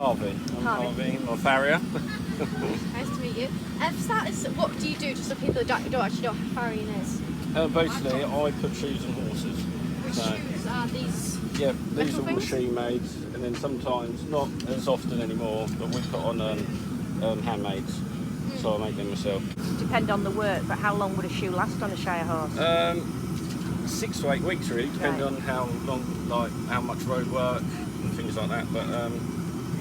Harvey. I'm Harvey. I'm a farrier. Nice to meet you. For starters, what do you do just so people don't actually know what farriery is? Basically, I put shoes on horses. Which shoes are these? Yeah, these are things? machine made, and then sometimes, not as often anymore, but we put on handmades. So I make them myself. Depend on the work, but how long would a shoe last on a Shire Horse? 6 to 8 weeks really, depending on how long, like how much road work and things like that. But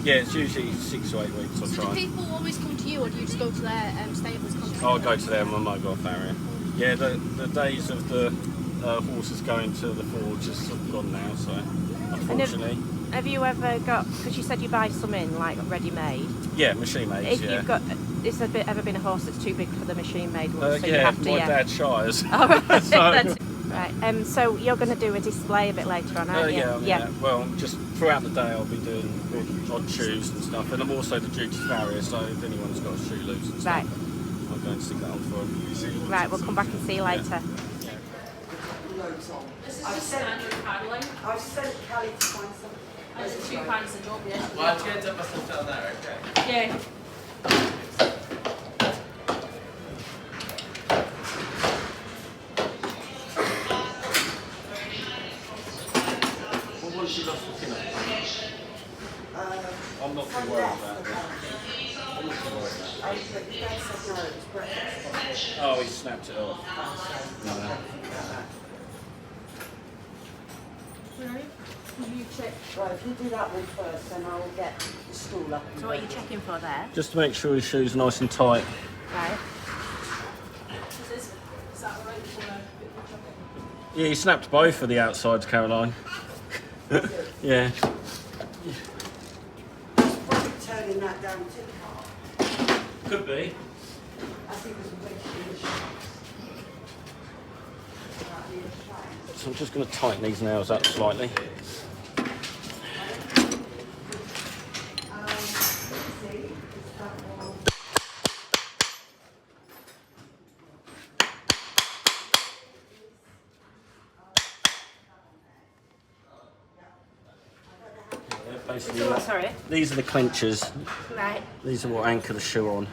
yeah, it's usually 6 to 8 weeks. So do people always come to you, or do you just go to their stables? I'll go to them on my mobile farrier. Yeah, the days of the horses going to the forge is sort of gone now, so unfortunately. Have you ever got, because you said you buy some in, like ready-made? Yeah, machine-made, If yeah. you've got, has there ever been a horse that's too big for the machine-made one? So yeah, you have to, my dad shires. Oh, right. So, right. So you're going to do a display a bit later on, aren't you? Yeah. Well, just throughout the day I'll be doing odd shoes and stuff, and I'm also the duty farrier, so if anyone's got a shoe loose and stuff, Right. I'll go and stick that on for them. Right, we'll come back and see you later. Yeah. This is just standard paddling. I've sent Callie to find some. There's £2 a job, yeah. Well, I'll get myself down there, okay? Yeah. What was she lost looking at? I'm not too worried about it. I'm not too worried about it. But Dad said no, it was breakfast. Oh, he snapped it off. No. You check. Right, if you do that one first, then I'll get the stool up. So what are you checking for there? Just to make sure his shoes are nice and tight. Right. Is that all right for a bit of chocolate? Yeah, he snapped both of the outsides, Caroline. Yeah. Probably turning that down too far. Could be. I think it was a bit in the shops. So I'm just going to tighten these nails up slightly. Basically, Oh, sorry. these are the clenchers. Right. These are what anchor the shoe on.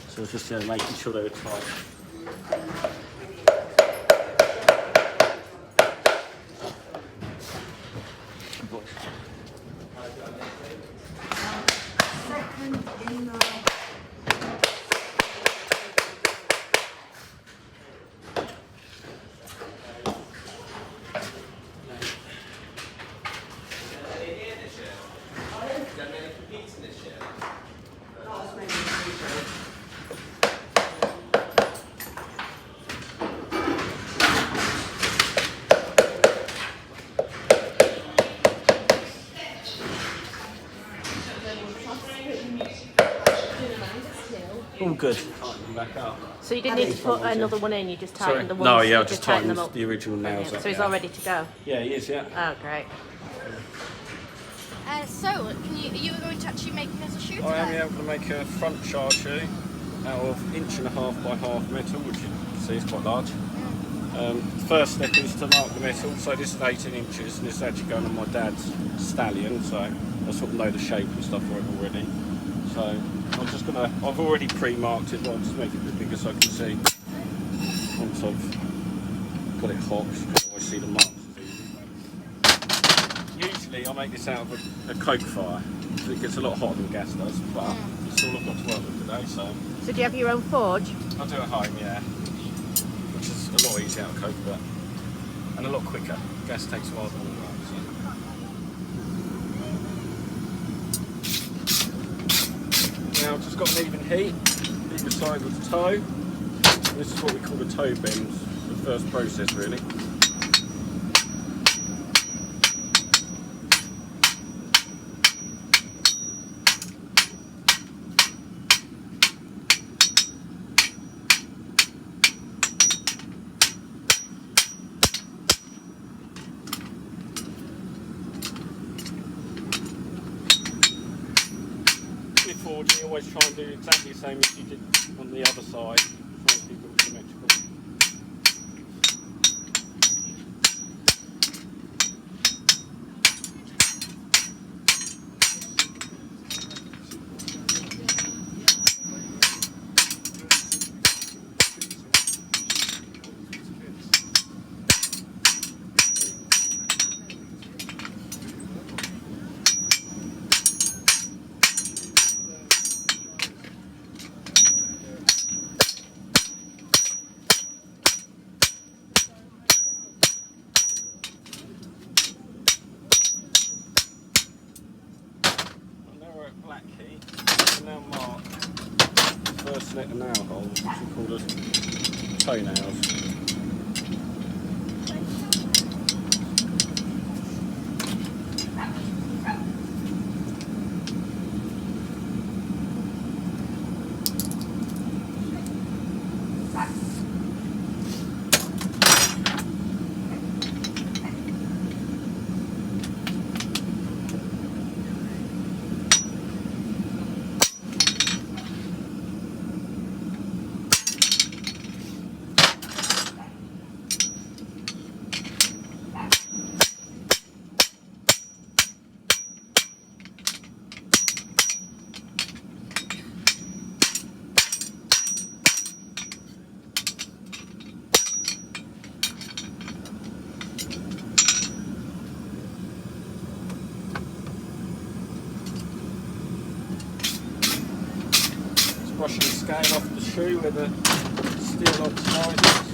So it's just making sure they were tight. All good. Tighten them back up. So you didn't need to put another one in, you just tightened the ones? No, yeah, I you just tightened tightened them up. the original nails up. So he's yeah. all ready to go? Yeah, he is, yeah. Oh, great. So, you were going to actually making us a shoe today? I am able to make a front shard shoe out of 1.5" by half metal, which you can see is quite large. First step is to mark the metal, so this is 18 inches and this is actually going on my dad's stallion, so I sort of know the shape and stuff for it already. So I'm just gonna, I've already pre-marked it, but I'll just make it a bit bigger so I can see once I've got it hot, you can always see the marks. Usually I make this out of a coke fire, so it gets a lot hotter than gas does, but it's all I've got to work with today, so. So do you have your own forge? I'll do it at home, yeah. Which is a lot easier out of coke, but and a lot quicker. Gas takes a while to warm up. So. Now I've just got an even heat, either side of the toe. This is what we call the toe bend, the first process really. Forging, you always try and do exactly the same as you did on the other side. Try and keep it symmetrical. back key, we now mark the first set of nail holes, which we call the toenails. Brushing the scale off the shoe where the steel oxidizes.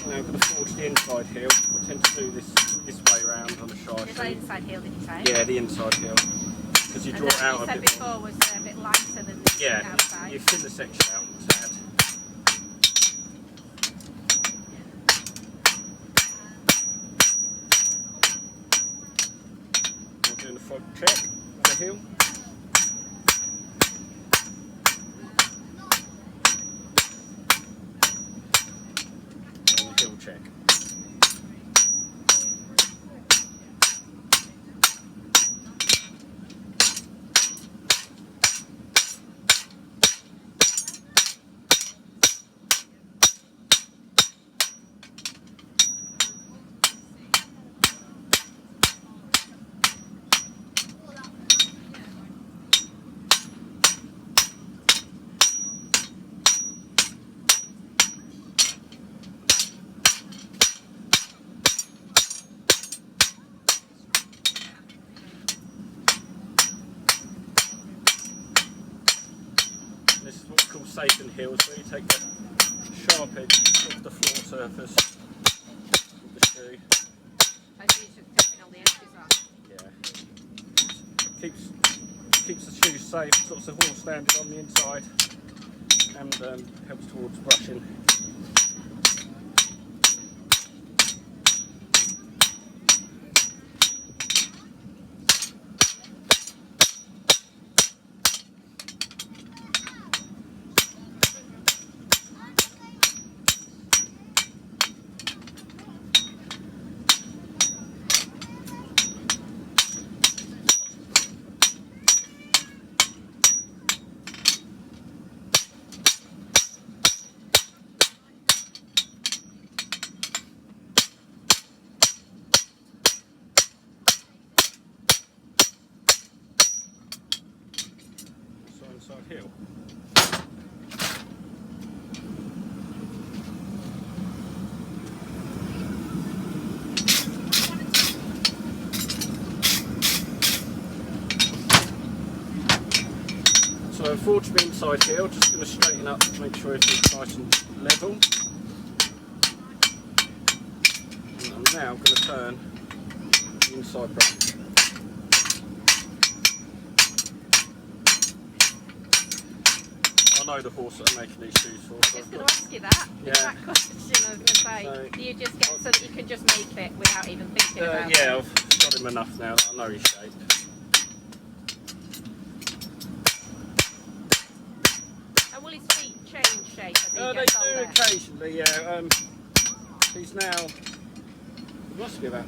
Now I'm going to forge the inside heel. I tend to do this way round on the Shire Is that shoe. inside heel, did you say? Yeah, the inside heel. Because you draw it out a bit. You said before was a bit lighter than the Yeah, outside. you thin the section out a tad. We're doing the front check of the heel. And the heel check. This is what's called second heels, where you take the sharp edge off the floor surface of the shoe. I see you should take all the edges off. Yeah. Keeps the shoe safe, stops the horse standing on the inside, and helps towards brushing. Inside heel. So I've forged the inside heel, just going to straighten up to make sure everything's nice and level. And I'm now going to turn the inside branch. I know the horse that I'm making these shoes for. I was going to ask you that. Yeah. That question I was going to say. So, do you just get so that you can just make it without even thinking about it? yeah, I've got him enough now that I know his shape. And will his feet change shape as he They gets do older? occasionally, yeah. He's now, he must be about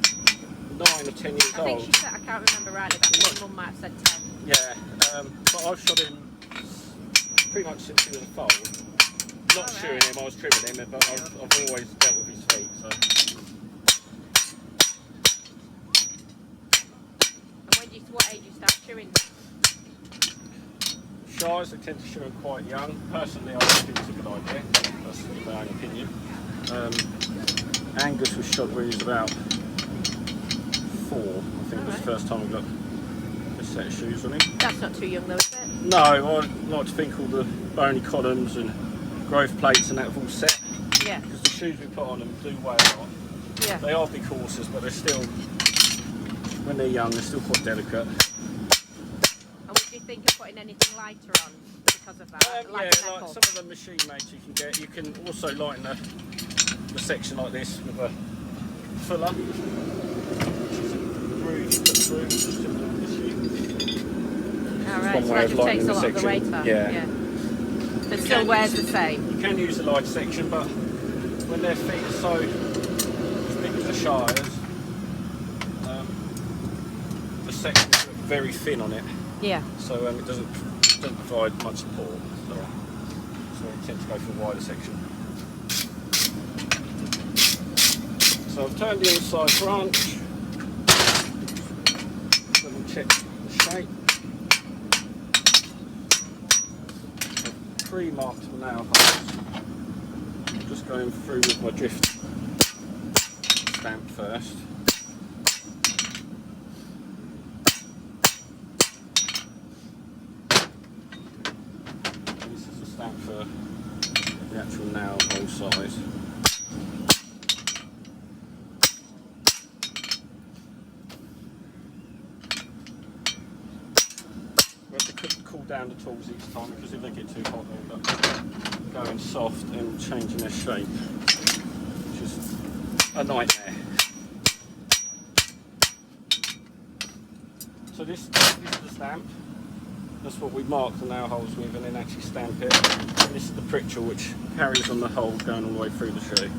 9 or 10 years I think old. she said, I can't remember rightly, but I think Mum might have said 10. Yeah, but I've shot him pretty much since he was a foal. Not shoeing him, I was trimming him, but I've always dealt with his feet. So. And what age you start shoeing? Shires, they tend to shoe him quite young. Personally, I think it's a good idea. That's my own opinion. Angus was shot when he was about 4. I think it was the first time we got a set of shoes on him. That's not too young though, is it? No, I like to think all the bony columns and growth plates and that have all set. Yeah. Because the shoes we put on them do weigh a lot. Yeah. They are big horses, but they're still when they're young, they're still quite delicate. And would you think of putting anything lighter on because of that? Yeah, Like like metal? some of the machine mates you can get. You can also lighten the section like this with a fuller, which is a groove you put through just to the machine. Alright, one so way that of just takes lightening a the lot of the weight section. off. Yeah. But still wears the same. You can use a light section, but when their feet are so as big as the Shires, the sections look very thin on it. Yeah. So it doesn't provide much support. So we tend to go for a wider section. So I've turned the inside branch. Double check the shape. I've pre-marked the nail holes. I'm just going through with my drift stamp first. This is a stamp for the actual nail hole size. We have to cool down the tools each time because if they get too hot they'll end up going soft and changing their shape, which is a nightmare. So this is the stamp. That's what we mark the nail holes with and then actually stamp it. And this is the pritchel which carries on the hole going all the way through the shoe.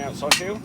Outside heel.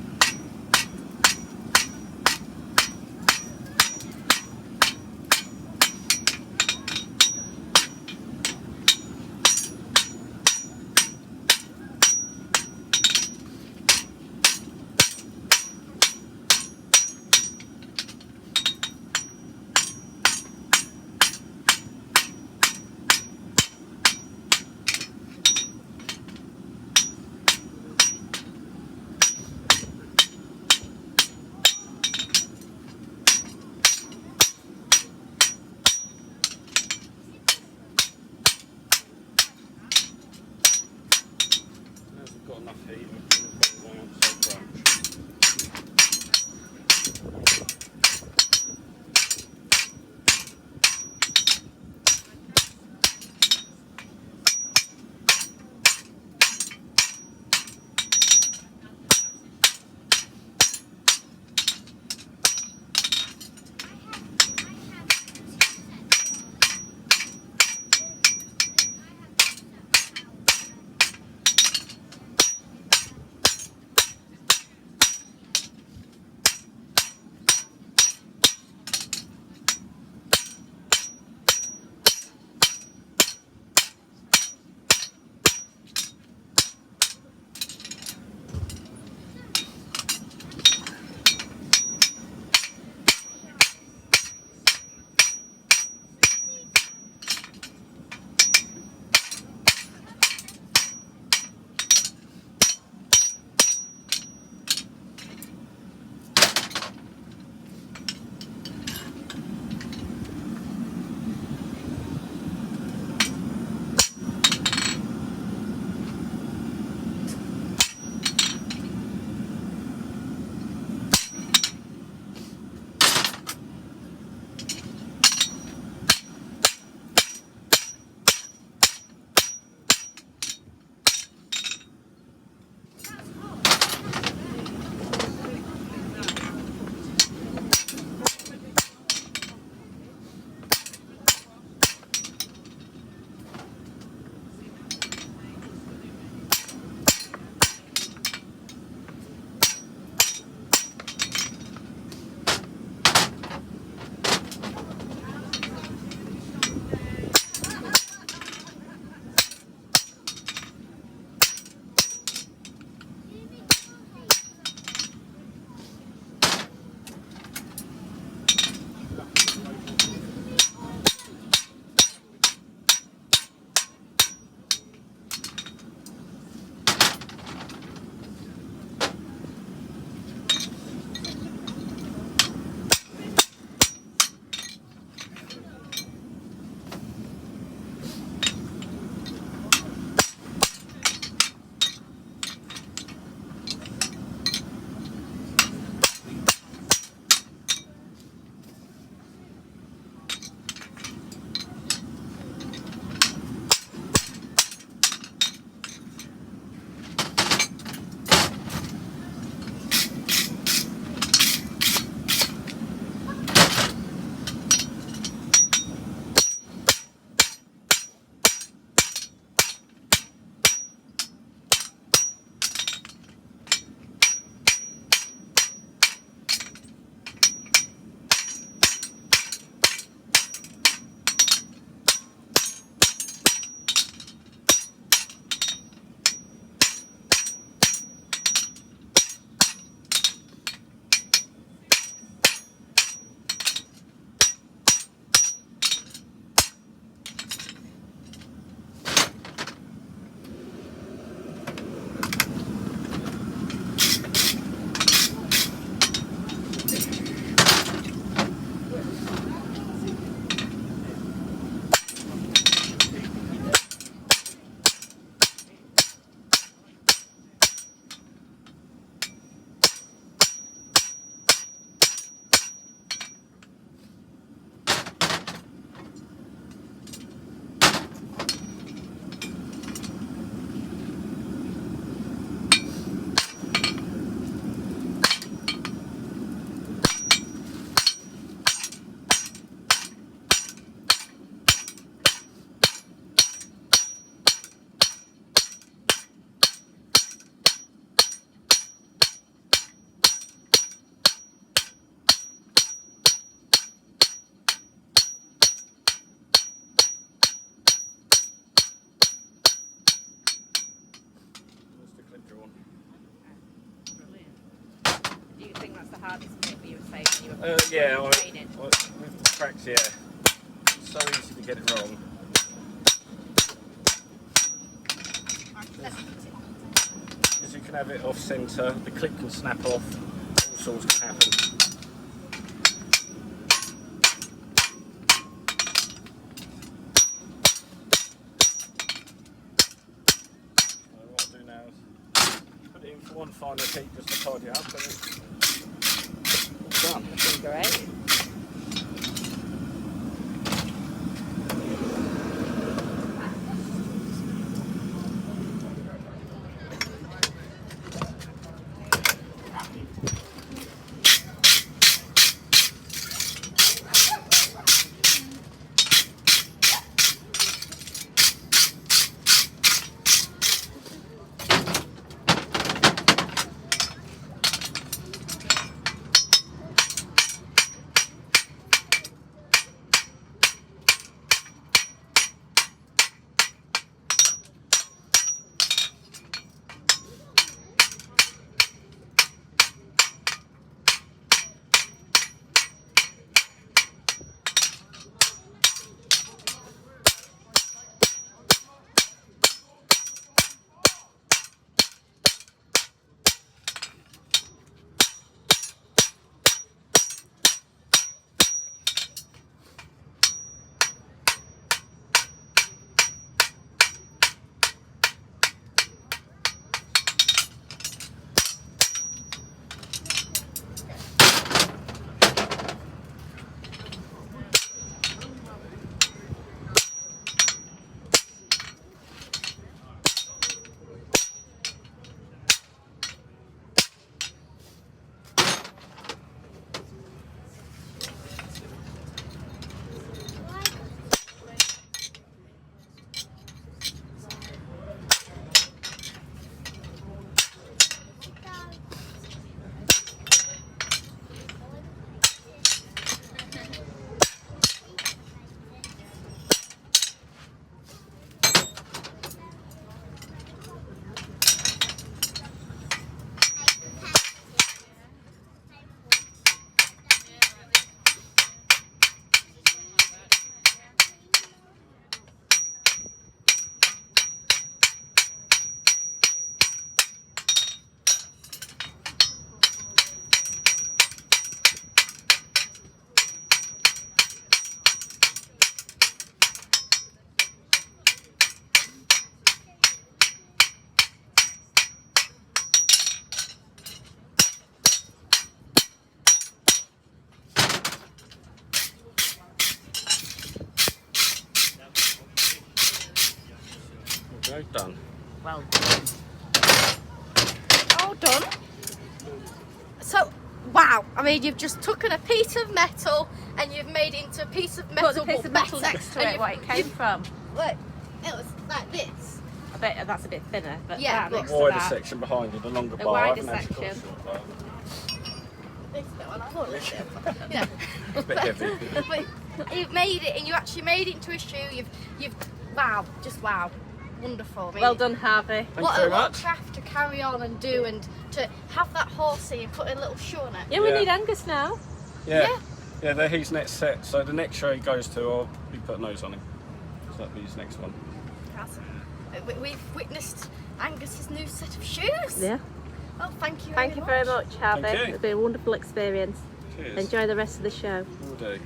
Got enough heat, we'll put it on the outside branch. hardest bit you were saying when you were Yeah, training? with the tracks, yeah. It's so easy to get it wrong. Because you can have it off centre, the clip can snap off, all sorts can happen. What I'll do now is put it in for one final heat just to tidy it up and it's all done. That's great. Okay, done. Well done. All done. So, wow. I mean, you've just taken a piece of metal and you've made it into a piece of metal. Put the piece of metal better. next to And it, what it came from. Look, it was like this. I bet that's a bit thinner, but Yeah, that look. next The to wider that. section behind you, the longer The bar. I wider haven't actually got a section. short bar. This bit one, I thought it was yeah. It's a bit heavy. But you've made it, and you actually made it into a shoe. You've, wow, just wow, wonderful. I mean, Well done, Harvey. Thank you very what much. a craft to carry on and do, and to have that horsey and put a little shoe on it. Yeah, we Yeah. need Angus now. Yeah. Yeah. Yeah, they're his next set. So the next show he goes to, I'll be putting those on him. So that'll be his next one. We've witnessed Angus's new set of shoes. Yeah. Oh, thank you. Thank you very much, Harvey. Thank you. It's been a wonderful experience. Cheers. Enjoy the rest of the show. Will do.